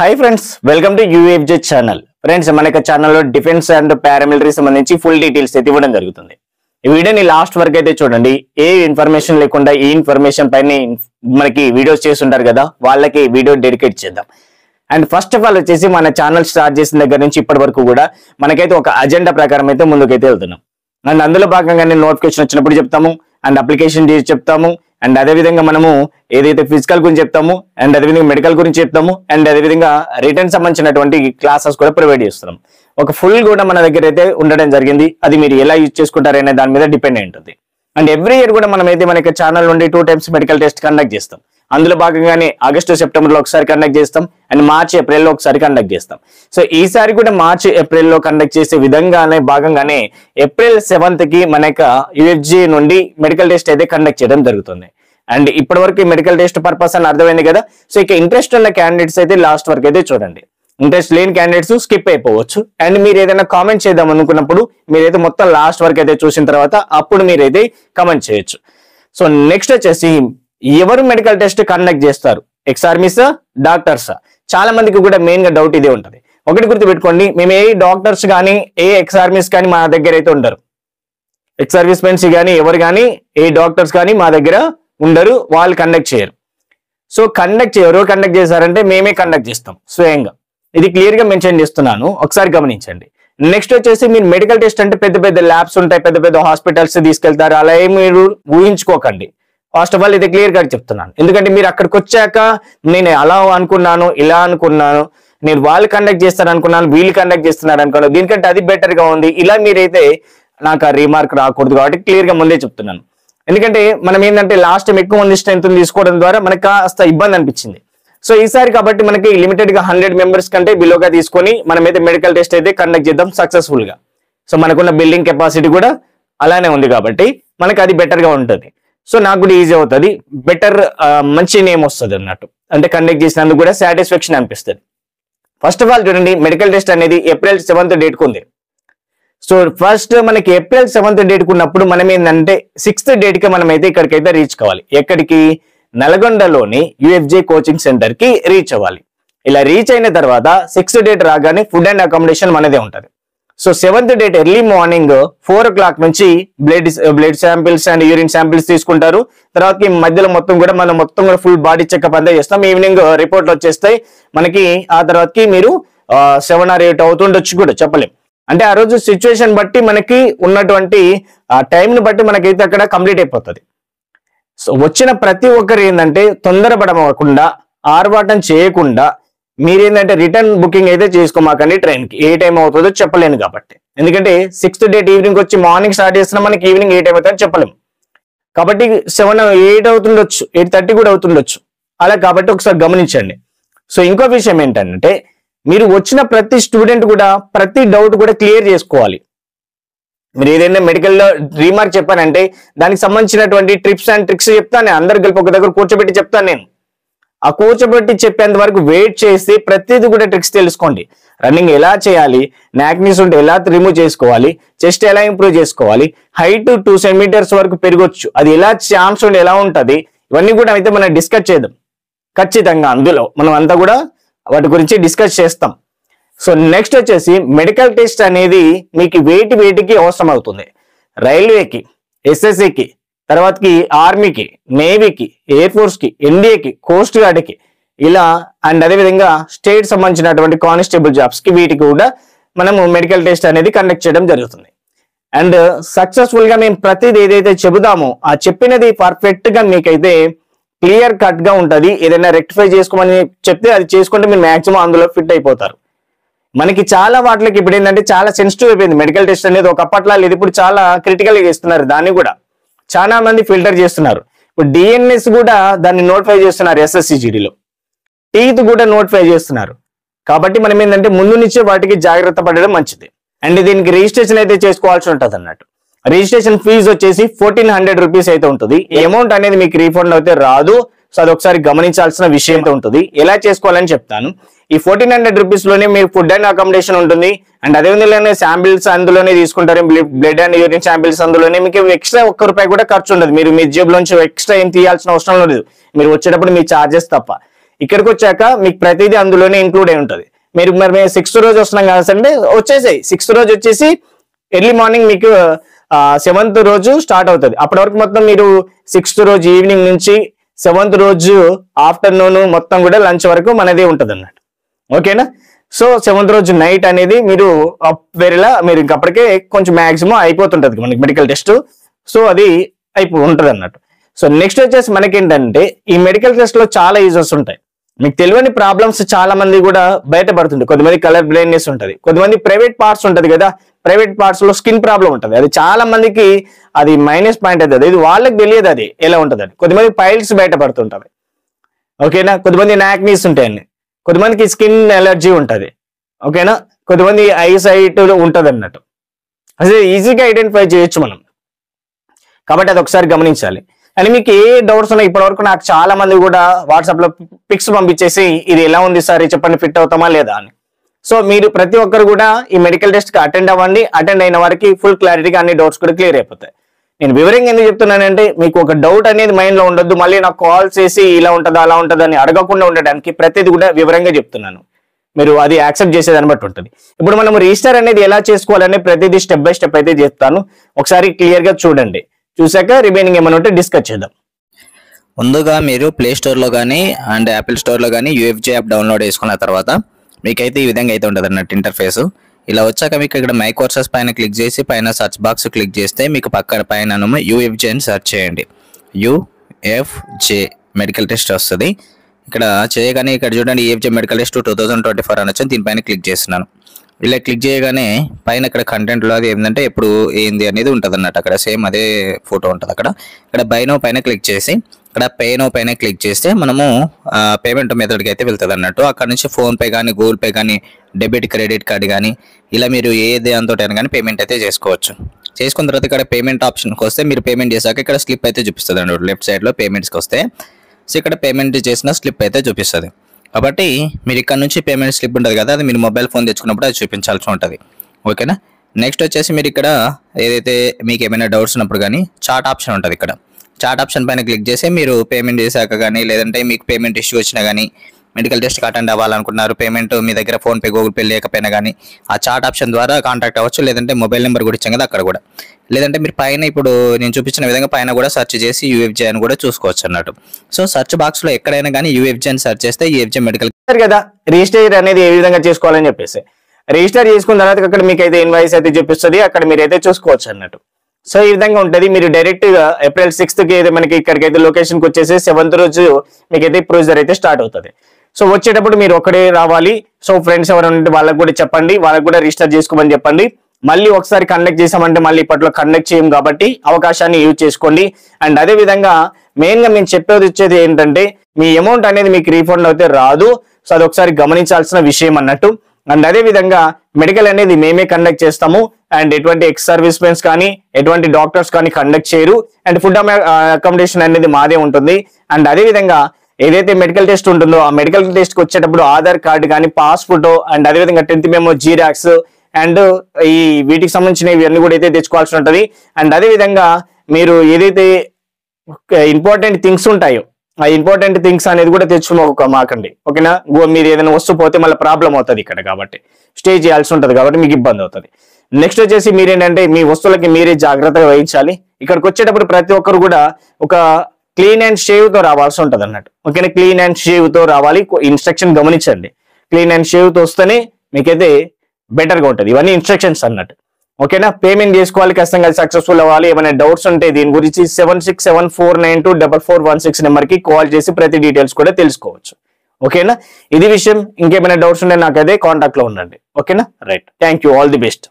Hi friends, welcome to UFJ channel. Friends, మన యొక్క ఛానల్లో డిఫెన్స్ అండ్ పారామిలిటరీ సంబంధించి ఫుల్ డీటెయిల్స్ అయితే ఇవ్వడం జరుగుతుంది. ఈ వీడియోని లాస్ట్ వరకు అయితే చూడండి. ఏ ఇన్ఫర్మేషన్ లేకుండా ఈ ఇన్ఫర్మేషన్ పైన మనకి వీడియోస్ చేస్తుంటారు కదా, వాళ్ళకి వీడియో డెడికేట్ చేద్దాం. అండ్ ఫస్ట్ ఆఫ్ ఆల్ వచ్చేసి మన ఛానల్ స్టార్ట్ చేసిన దగ్గర నుంచి ఇప్పటి వరకు కూడా మనకైతే ఒక అజెండా ప్రకారం అయితే ముందుకైతే వెళ్తున్నాం. అండ్ అందులో భాగంగానే నోటిఫికేషన్ వచ్చినప్పుడు చెప్తాము, అండ్ అప్లికేషన్ చేసి చెప్తాము, అండ్ అదేవిధంగా మనము ఏదైతే ఫిజికల్ గురించి చెప్తాము, అండ్ అదేవిధంగా మెడికల్ గురించి చెప్తాము, అండ్ అదేవిధంగా రిటర్న్ సంబంధించినటువంటి క్లాసెస్ కూడా ప్రొవైడ్ చేస్తున్నాం. ఒక ఫుల్ కూడా మన దగ్గర అయితే ఉండడం జరిగింది. అది మీరు ఎలా యూజ్ చేసుకుంటారనే దాని మీద డిపెండ్ అయి ఉంటుంది. అండ్ ఎవ్రీ ఇయర్ కూడా మనం అయితే మన ఛానల్ నుండి 2 times మెడికల్ టెస్ట్ కండక్ట్ చేస్తాం. అందులో భాగంగానే ఆగస్టు సెప్టెంబర్లో ఒకసారి కండక్ట్ చేస్తాం, అండ్ మార్చి ఏప్రిల్లో ఒకసారి కండక్ట్ చేస్తాం. సో ఈసారి కూడా మార్చి ఏప్రిల్లో కండక్ట్ చేసే విధంగానే భాగంగానే ఏప్రిల్ 7th కి మన యూఎఫ్జే నుండి మెడికల్ టెస్ట్ అయితే కండక్ట్ చేయడం జరుగుతుంది. అండ్ ఇప్పటి వరకు మెడికల్ టెస్ట్ పర్పస్ అని అర్థమైంది కదా. సో ఇక ఇంట్రెస్ట్ ఉన్న క్యాండిడేట్స్ అయితే లాస్ట్ వరకు అయితే చూడండి. ఇంట్రెస్ట్ లేని క్యాండిడేట్స్ స్కిప్ అయిపోవచ్చు. అండ్ మీరు ఏదైనా కామెంట్ చేద్దాం అనుకున్నప్పుడు మీరైతే మొత్తం లాస్ట్ వరకు అయితే చూసిన తర్వాత అప్పుడు మీరైతే కామెంట్ చేయొచ్చు. సో నెక్స్ట్ వచ్చేసి ఎవరు మెడికల్ టెస్ట్ కండక్ట్ చేస్తారు, ఎక్స్ ఆర్మీసా డాక్టర్సా? చాలా మందికి కూడా మెయిన్ గా డౌట్ ఇదే ఉంటుంది. ఒకటి గుర్తుపెట్టుకోండి, మేము ఏ డాక్టర్స్ కానీ ఏ ఎక్స్ ఆర్మీస్ కానీ మా దగ్గర అయితే ఉండరు. ఎక్స్ సర్వీస్ మెన్స్ కానీ ఎవరు కానీ ఏ డాక్టర్స్ కానీ మా దగ్గర ఉండరు, వాళ్ళు కండక్ట్ చేయరు. సో ఎవరు కండక్ట్ చేశారంటే మేమే కండక్ట్ చేస్తాం స్వయంగా. ఇది క్లియర్ గా మెన్షన్ చేస్తున్నాను, ఒకసారి గమనించండి. నెక్స్ట్ వచ్చేసి మీరు మెడికల్ టెస్ట్ అంటే పెద్ద పెద్ద ల్యాబ్స్ ఉంటాయి, పెద్ద పెద్ద హాస్పిటల్స్ తీసుకెళ్తారు, అలా ఏమి మీరు ఊహించుకోకండి. ఫస్ట్ ఆఫ్ ఆల్ ఇది క్లియర్ గా చెప్తున్నాను. ఎందుకంటే మీరు అక్కడికి వచ్చాక నేను అలా అనుకున్నాను, ఇలా అనుకున్నాను, నేను వాళ్ళు కండక్ట్ చేస్తారు అనుకున్నాను, వీళ్ళు కండక్ట్ చేస్తున్నారు అనుకున్నాను, దీనికంటే అది బెటర్ గా ఉంది, ఇలా మీరైతే నాకు ఆ రీమార్క్ రాకూడదు. కాబట్టి క్లియర్ గా ముందే చెప్తున్నాను. ఎందుకంటే మనం ఏంటంటే లాస్ట్ టైం ఎక్కువ మంది స్ట్రెంత్ తీసుకోవడం ద్వారా మనకు కాస్త ఇబ్బంది అనిపించింది. సో ఈసారి కాబట్టి మనకి లిమిటెడ్ గా 100 members కంటే బిలోగా తీసుకొని మనమైతే మెడికల్ టెస్ట్ అయితే కండక్ట్ చేద్దాం సక్సెస్ఫుల్ గా. సో మనకున్న బిల్డింగ్ కెపాసిటీ కూడా అలానే ఉంది కాబట్టి మనకి అది బెటర్ గా ఉంటుంది. సో నాకు కూడా ఈజీ అవుతుంది, బెటర్ మంచి నేమ్ వస్తుంది అన్నట్టు. అంటే కండక్ట్ చేసినందుకు కూడా సాటిస్ఫాక్షన్ అనిపిస్తుంది. ఫస్ట్ ఆఫ్ ఆల్ చూడండి, మెడికల్ టెస్ట్ అనేది ఏప్రిల్ 7th డేట్కు ఉంది. సో ఫస్ట్ మనకి ఏప్రిల్ 7th డేట్కు ఉన్నప్పుడు మనం ఏంటంటే 6th డేట్కి మనమైతే ఇక్కడికైతే రీచ్ కావాలి. ఎక్కడికి? నల్గొండలోని యూఎఫ్జే కోచింగ్ సెంటర్ కి రీచ్ అవ్వాలి. ఇలా రీచ్ అయిన తర్వాత 6th డేట్ రాగానే ఫుడ్ అండ్ అకామిడేషన్ మనదే ఉంటుంది. So 7th date early morning 4 o'clock నుంచి blood samples and urine samples తీసుకుంటారు. తర్వాత ఈ మధ్యలో మొత్తం కూడా ఫుల్ బాడీ చెకప్ అంతా చేస్తాం. ఈవినింగ్ రిపోర్ట్లు వచ్చేస్తాయి మనకి. ఆ తర్వాతకి మీరు 7 or 8 అవుతుండొచ్చు కూడా, చెప్పలేం. అంటే ఆ రోజు సిచ్యువేషన్ బట్టి మనకి ఉన్నటువంటి ఆ టైంని బట్టి మనకైతే అక్కడ కంప్లీట్ అయిపోతుంది. సో వచ్చిన ప్రతి ఒక్కరు ఏంటంటే తొందరపడకుండా, ఆర్భాటం చేయకుండా మీరేంటంటే రిటర్న్ బుకింగ్ అయితే చేసుకోమాకండి. ట్రైన్కి ఏ టైం అవుతుందో చెప్పలేను కాబట్టి. ఎందుకంటే 6th డేట్ ఈవినింగ్ వచ్చి మార్నింగ్ స్టార్ట్ చేస్తున్నాం, మనకి ఈవినింగ్ ఏ టైం అవుతుందో చెప్పలేము. కాబట్టి 7, 8 అవుతుండొచ్చు, 8:30 కూడా అవుతుండొచ్చు అలా. కాబట్టి ఒకసారి గమనించండి. సో ఇంకో విషయం ఏంటంటే మీరు వచ్చిన ప్రతి స్టూడెంట్ కూడా ప్రతి డౌట్ కూడా క్లియర్ చేసుకోవాలి. మీరు ఏదైనా మెడికల్లో రీమార్క్ చెప్పానంటే దానికి సంబంధించినటువంటి ట్రిప్స్ అండ్ ట్రిక్స్ చెప్తాను. అందరు కలిపి ఒక దగ్గర కూర్చోబెట్టి చెప్తాను నేను. ఆ కూర్చోబెట్టి చెప్పేంత వరకు వెయిట్ చేసి ప్రతిదీ కూడా ట్రిక్స్ తెలుసుకోండి. రన్నింగ్ ఎలా చేయాలి, నాక్నీస్ ఉంటే ఎలా రిమూవ్ చేసుకోవాలి, చెస్ట్ ఎలా ఇంప్రూవ్ చేసుకోవాలి, హైట్ 2 centimeters వరకు పెరగొచ్చు, అది ఎలా ఛాన్స్ ఉండి ఎలా ఉంటుంది, ఇవన్నీ కూడా అయితే మనం డిస్కస్ చేద్దాం ఖచ్చితంగా. అందులో మనం అంతా కూడా వాటి గురించి డిస్కస్ చేస్తాం. సో నెక్స్ట్ వచ్చేసి మెడికల్ టెస్ట్ అనేది మీకు వేటికి అవసరం అవుతుంది. రైల్వేకి, ఎస్ఎస్సికి, తర్వాతకి ఆర్మీకి, నేవీకి, ఎయిర్ ఫోర్స్కి, ఎన్డీఏకి, కోస్ట్ గార్డ్కి, ఇలా అండ్ అదేవిధంగా స్టేట్ సంబంధించినటువంటి కానిస్టేబుల్ జాబ్స్కి, వీటికి కూడా మనము మెడికల్ టెస్ట్ అనేది కండక్ట్ చేయడం జరుగుతుంది. అండ్ సక్సెస్ఫుల్ గా మేము ప్రతిదీ ఏదైతే చెబుదామో ఆ చెప్పినది పర్ఫెక్ట్ గా మీకైతే క్లియర్ కట్ గా ఉంటుంది. ఏదైనా రెక్టిఫై చేసుకోమని చెప్తే అది చేసుకుంటే మీరు మాక్సిమం అందులో ఫిట్ అయిపోతారు. మనకి చాలా వాటికి ఇప్పుడు ఏంటంటే చాలా సెన్సిటివ్ అయిపోయింది మెడికల్ టెస్ట్ అనేది. ఒకప్పట్లో లేదు, ఇప్పుడు చాలా క్రిటికల్ గా చేస్తున్నారు. దాన్ని కూడా చాలా మంది ఫిల్టర్ చేస్తున్నారు. ఇప్పుడు డిఎన్ఎస్ కూడా దాన్ని నోటిఫై చేస్తున్నారు, SSCGDలో టీత్ కూడా నోటిఫై చేస్తున్నారు. కాబట్టి మనం ఏంటంటే ముందు నుంచే వాటికి జాగ్రత్త పడడం మంచిది. అండ్ దీనికి రిజిస్ట్రేషన్ అయితే చేసుకోవాల్సి ఉంటుంది అన్నట్టు. రిజిస్ట్రేషన్ ఫీజు వచ్చేసి 1400 rupees అయితే ఉంటుంది. ఈ అమౌంట్ అనేది మీకు రీఫండ్ అయితే రాదు. సో అది ఒకసారి గమనించాల్సిన విషయం అయితే ఉంటుంది. ఎలా చేసుకోవాలని చెప్తాను. ఈ 1400 rupees లోనే మీకు ఫుడ్ అండ్ అకామిడేషన్ ఉంటుంది. అండ్ అదేవిధంగా శాంపిల్స్ అందులోనే తీసుకుంటారు, బ్లడ్ అండ్ యూరిన్ శాంపిల్స్ అందులోనే. మీకు ఎక్స్ట్రా ₹1 కూడా ఖర్చు ఉండదు. మీరు మీ జేబులోంచి ఎక్స్ట్రా ఏం తీయాల్సిన అవసరం లేదు, మీరు వచ్చేటప్పుడు మీ ఛార్జెస్ తప్ప. ఇక్కడికి వచ్చాక మీకు ప్రతిదీ అందులోనే ఇంక్లూడ్ అయి ఉంటుంది. మీరు మరి మేము 6th రోజు వస్తున్నాం కదా అంటే వచ్చేసాయి. 6th రోజు వచ్చేసి ఎర్లీ మార్నింగ్ మీకు 7th రోజు స్టార్ట్ అవుతుంది. అప్పటి వరకు మొత్తం మీరు 6th రోజు ఈవినింగ్ నుంచి 7th రోజు ఆఫ్టర్నూన్ మొత్తం కూడా లంచ్ వరకు మనదే ఉంటుంది అన్నట్టు. ఓకేనా? సో 7th రోజు నైట్ అనేది మీరు వేరేలా మీరు ఇంకప్పటికే కొంచెం మాక్సిమం అయిపోతుంటది మనకి మెడికల్ టెస్ట్. సో అది ఉంటుంది అన్నట్టు. సో నెక్స్ట్ వచ్చేసి మనకేంటంటే ఈ మెడికల్ టెస్ట్ లో చాలా యూజెస్ ఉంటాయి. మీకు తెలియని ప్రాబ్లమ్స్ చాలా మంది కూడా బయటపడుతుంది. కొంతమంది కలర్ బ్లైండ్నెస్ ఉంటుంది, కొంతమంది ప్రైవేట్ పార్ట్స్ ఉంటుంది కదా, ప్రైవేట్ పార్ట్స్ లో స్కిన్ ప్రాబ్లం ఉంటుంది. అది చాలా మందికి అది మైనస్ పాయింట్ అవుతుంది. ఇది వాళ్ళకి తెలియదు అది ఎలా ఉంటుంది అని. కొంతమంది పైల్స్ బయటపడుతుంటది. ఓకేనా? కొంతమంది నాక్నీస్ ఉంటాయండి, కొంతమందికి స్కిన్ ఎలర్జీ ఉంటుంది. ఓకేనా? కొంతమంది ఐసైట్ ఉంటుంది అన్నట్టు. అదే ఈజీగా ఐడెంటిఫై చేయొచ్చు మనం. కాబట్టి అది ఒకసారి గమనించాలి. అండ్ మీకు ఏ డౌట్స్ ఉన్నాయి ఇప్పటి వరకు నాకు చాలా మంది కూడా వాట్సాప్ లో పిక్స్ పంపించేసి ఇది ఎలా ఉంది సార్ చెప్పండి ఫిట్ అవుతామా లేదా అని. సో మీరు ప్రతి ఒక్కరు కూడా ఈ మెడికల్ టెస్ట్ కి అటెండ్ అవ్వండి. అటెండ్ అయిన వారికి ఫుల్ క్లారిటీగా అన్ని డౌట్స్ కూడా క్లియర్ అయిపోతాయి. నేను వివరంగా ఎందుకు చెప్తున్నానంటే మీకు ఒక డౌట్ అనేది మైండ్ లో ఉండొద్దు, మళ్ళీ నాకు కాల్ చేసి ఇలా ఉంటుందా అలా ఉంటుందా అని అడగకుండా ఉండడానికి ప్రతిదీ కూడా వివరంగా చెప్తున్నాను. మీరు అది యాక్సెప్ట్ చేసేదాన్ని బట్టి ఉంటుంది. ఇప్పుడు మనం రిజిస్టర్ అనేది ఎలా చేసుకోవాలనే ప్రతిదీ స్టెప్ బై స్టెప్ అయితే చెప్తాను. ఒకసారి క్లియర్ గా చూడండి. చూసాక రిమైనింగ్ ఏమైనా ఉంటే డిస్కస్ చేద్దాం. ముందుగా మీరు ప్లే స్టోర్లో కానీ అండ్ యాపిల్ స్టోర్లో కానీ యూఎఫ్జే యాప్ డౌన్లోడ్ చేసుకున్న తర్వాత మీకైతే ఈ విధంగా అయితే ఉంటుంది అన్నట్టు ఇంటర్ఫేస్. ఇలా వచ్చాక మీకు ఇక్కడ మై కోర్సెస్ పైన క్లిక్ చేసి పైన సర్చ్ బాక్స్ క్లిక్ చేస్తే మీకు పైన యూఎఫ్జే అని సెర్చ్ చేయండి. యూఎఫ్జే మెడికల్ టెస్ట్ వస్తుంది. ఇక్కడ చేయగానే ఇక్కడ చూడండి యూఎఫ్జే మెడికల్ టెస్ట్ 2024 అని వచ్చి దీనిపైన క్లిక్ చేస్తున్నాను. ఇలా క్లిక్ చేయగానే పైన ఇక్కడ కంటెంట్లో అది ఏంటంటే ఎప్పుడు ఏంది అనేది ఉంటుంది అన్నట్టు. అక్కడ సేమ్ అదే ఫోటో ఉంటుంది. ఇక్కడ బై నౌ పైన క్లిక్ చేసి ఇక్కడ పే నౌ పైన క్లిక్ చేస్తే మనము పేమెంట్ మెథడ్కి అయితే వెళ్తుంది అన్నట్టు. అక్కడ నుంచి ఫోన్పే కానీ గూగుల్ పే కానీ డెబిట్ క్రెడిట్ కార్డ్ కానీ ఇలా మీరు ఏది అంతటైనా కానీ పేమెంట్ అయితే చేసుకోవచ్చు. చేసుకున్న తర్వాత ఇక్కడ పేమెంట్ ఆప్షన్కి వస్తే మీరు పేమెంట్ చేశాక ఇక్కడ స్లిప్ అయితే చూపిస్తుంది అన్నట్టు. లెఫ్ట్ సైడ్లో పేమెంట్స్కి వస్తే సో ఇక్కడ పేమెంట్ చేసిన స్లిప్ అయితే చూపిస్తుంది. కాబట్టి మీరు ఇక్కడ నుంచి పేమెంట్ స్లిప్ ఉంటుంది కదా, అది మీరు మొబైల్ ఫోన్ తెచ్చుకున్నప్పుడు అది చూపించాల్సి ఉంటుంది. ఓకేనా? నెక్స్ట్ వచ్చేసి మీరు ఇక్కడ ఏదైతే మీకు ఏమైనా డౌట్స్ ఉన్నప్పుడు కానీ చాట్ ఆప్షన్ ఉంటుంది. ఇక్కడ చాట్ ఆప్షన్ పైన క్లిక్ చేసి మీరు పేమెంట్ చేశాక కానీ లేదంటే మీకు పేమెంట్ ఇష్యూ వచ్చినా కానీ మెడికల్ టెస్ట్కి అటెండ్ అవ్వాలనుకున్నారు, పేమెంట్ మీ దగ్గర ఫోన్పే గూగుల్ పే లేకపోయినా కానీ ఆ చాట్ ఆప్షన్ ద్వారా కాంటాక్ట్ అవ్వచ్చు. లేదంటే మొబైల్ నెంబర్ కూడా ఇచ్చాం కదా అక్కడ కూడా, లేదంటే మీరు పైన ఇప్పుడు నేను చూపించిన విధంగా పైన కూడా సెర్చ్ చేసి యూఎఫ్జే అని కూడా చూసుకోవచ్చు అన్నట్టు. సో సెర్చ్ బాక్స్ లో ఎక్కడైనా కానీ యూఎఫ్జే అని సెర్చ్ చేస్తే యూఎఫ్జే మెడికల్ కదా రిజిస్టర్ అనేది ఏ విధంగా చేసుకోవాలని చెప్పేసి రిజిస్టర్ చేసుకున్న తర్వాత అక్కడ మీకు అయితే ఇన్వాయిస్ అయితే చూపిస్తుంది. అక్కడ మీరైతే చూసుకోవచ్చు అన్నట్టు. సో ఈ విధంగా ఉంటుంది. మీరు డైరెక్ట్ గా April 6th కి అయితే మనకి ఇక్కడికైతే లొకేషన్ కి వచ్చేసి 7th రోజు మీకైతే ప్రొసీజర్ అయితే స్టార్ట్ అవుతుంది. సో వచ్చేటప్పుడు మీరు ఒక్కడే రావాలి. సో ఫ్రెండ్స్ ఎవరైనా ఉంటే వాళ్ళకి కూడా చెప్పండి, వాళ్ళకి కూడా రిజిస్టర్ చేసుకోమని చెప్పండి. మళ్ళీ ఒకసారి కండక్ట్ చేసామంటే మళ్ళీ ఇప్పట్లో కండక్ట్ చేయం కాబట్టి అవకాశాన్ని యూజ్ చేసుకోండి. అండ్ అదే విధంగా మెయిన్ గా మేము చెప్పేది వచ్చేది ఏంటంటే మీ అమౌంట్ అనేది మీకు రీఫండ్ అయితే రాదు. సో అది ఒకసారి గమనించాల్సిన విషయం అన్నట్టు. అండ్ అదే విధంగా మెడికల్ అనేది మేమే కండక్ట్ చేస్తాము. అండ్ ఎటువంటి ఎక్స్ సర్వీస్ మెన్స్ కానీ ఎటువంటి డాక్టర్స్ కానీ కండక్ట్ చేయరు. అండ్ ఫుడ్ అకామిడేషన్ అనేది మాదే ఉంటుంది. అండ్ అదే విధంగా ఏదైతే మెడికల్ టెస్ట్ ఉంటుందో ఆ మెడికల్ టెస్ట్ కి వచ్చేటప్పుడు ఆధార్ కార్డు కానీ పాస్ ఫోటో అండ్ అదే విధంగా 10th మెమో జీరాక్స్ అండ్ ఈ వీటికి సంబంధించిన ఇవన్నీ కూడా అయితే తెచ్చుకోవాల్సి ఉంటుంది. అండ్ అదే విధంగా మీరు ఏదైతే ఇంపార్టెంట్ థింగ్స్ ఉంటాయో ఆ ఇంపార్టెంట్ థింగ్స్ అనేది కూడా తెచ్చుకోమాకండి. ఓకేనా? మీరు ఏదైనా వస్తువు పోతే మళ్ళీ ప్రాబ్లం అవుతుంది ఇక్కడ, కాబట్టి స్టే చేయాల్సి ఉంటుంది, కాబట్టి మీకు ఇబ్బంది అవుతుంది. నెక్స్ట్ వచ్చేసి మీరేంటంటే మీ వస్తువులకి మీరే జాగ్రత్తగా వహించాలి. ఇక్కడికి వచ్చేటప్పుడు ప్రతి ఒక్కరు కూడా ఒక క్లీన్ అండ్ షేవ్ తో రావాల్సి ఉంటుంది అన్నట్టు. ఓకేనా? క్లీన్ అండ్ షేవ్ తో రావాలి. ఇన్స్ట్రక్షన్ గమనించండి. క్లీన్ అండ్ షేవ్ తో వస్తేనే మీకైతే బెటర్ గా ఉంటుంది. ఇవన్నీ ఇన్స్ట్రక్షన్స్ అన్నట్టు. ఓకేనా? పేమెంట్ చేసుకోవాలి, ఖచ్చితంగా సక్సెస్ఫుల్ అవ్వాలి. ఏమైనా డౌట్స్ ఉంటే దీని గురించి 7674924416 నెంబర్ కి కాల్ చేసి ప్రతి డీటెయిల్స్ కూడా తెలుసుకోవచ్చు. ఓకేనా? ఇది విషయం. ఇంకేమైనా డౌట్స్ ఉంటే నాకు అదే కాంటాక్ట్ లో ఉండండి. ఓకేనా? Right. Thank you. All the best.